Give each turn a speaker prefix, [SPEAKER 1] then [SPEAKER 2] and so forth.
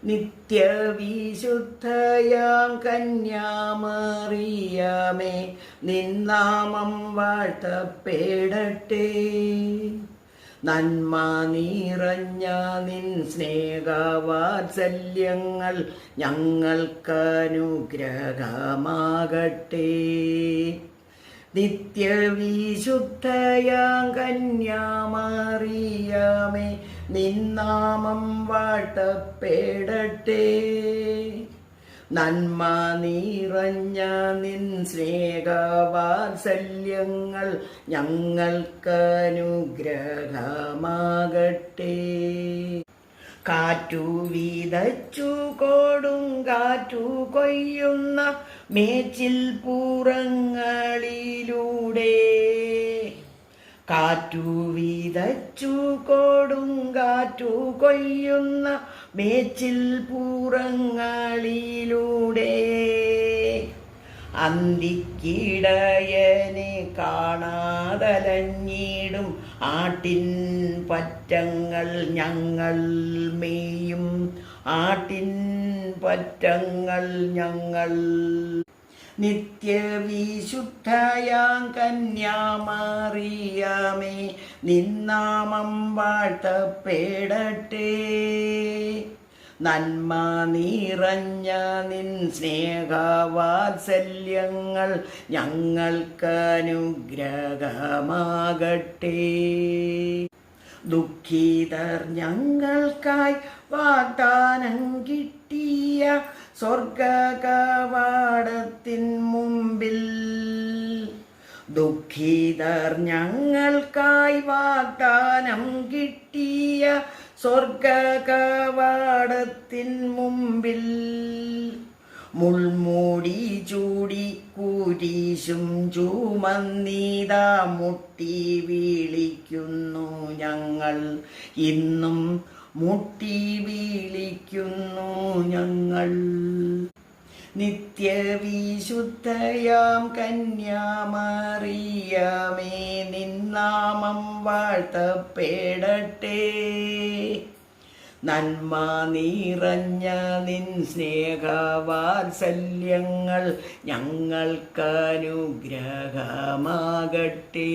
[SPEAKER 1] നിത്യവിശുദ്ധയാം കന്യാമറിയമേ, നിന്നാമം വാഴ്ത്തപ്പെടട്ടെ. നന്മ നിറഞ്ഞ നിൻ സ്നേഹവാത്സല്യങ്ങൾ ഞങ്ങൾക്കനുഗ്രഹമാകട്ടെ. നിത്യവിശുദ്ധയാം കന്യാമറിയമേ, നിന്നാമം വാഴ്ത്തപ്പെടട്ടെ. നന്മ നിറഞ്ഞ നിൻ സ്നേഹവാത്സല്യങ്ങൾ ഞങ്ങൾക്കനുഗ്രഹമാകട്ടെ. കാറ്റു വിതച്ചു കൊടുങ്കാറ്റു കൊയ്യുന്ന മേച്ചിൽ പുറങ്ങളിലൂടെ, കാറ്റു വിതച്ചു കൊടുങ്കാറ്റു കൊയ്യുന്ന മേച്ചിൽ പുറങ്ങളിലൂടെ, അന്തിക്കിടയനെ കാണാതലഞ്ഞിടും ആട്ടിൻ പറ്റങ്ങൾ ഞങ്ങൾ മേയും ആട്ടിൻ പറ്റങ്ങൾ ഞങ്ങൾ. നിത്യവിശുദ്ധയാം കന്യാമറിയമേ, നിന്നാമം വാഴ്ത്തപ്പെടട്ടെ. നന്മ നിറഞ്ഞ നിൻ സ്നേഹവാത്സല്യങ്ങൾ ഞങ്ങൾക്കനുഗ്രഹമാകട്ടെ. ദുഃഖിതർ ഞങ്ങൾക്കായി വാഗ്ദാനം കിട്ടിയ സ്വർഗകവാടത്തിൻ മുമ്പിൽ, ദുഃഖിതർ ഞങ്ങൾക്കായി വാഗ്ദാനം കിട്ടിയ സ്വർഗകവാടത്തിൻ മുമ്പിൽ, മുൾമൂടി ചൂടി കുരിശും ചുമന്നിതാ മുട്ടി വിളിക്കുന്നു ഞങ്ങൾ. ഇന്നും മുട്ടി വിളിക്കുന്നു ഞങ്ങൾ. നിത്യവിശുദ്ധയാം കന്യാമറിയമേ, നിന്നാമം വാഴ്ത്തപ്പെടട്ടെ. നന്മ നിറഞ്ഞ നിൻ സ്നേഹവാത്സല്യങ്ങൾ ഞങ്ങൾക്കനുഗ്രഹമാകട്ടെ.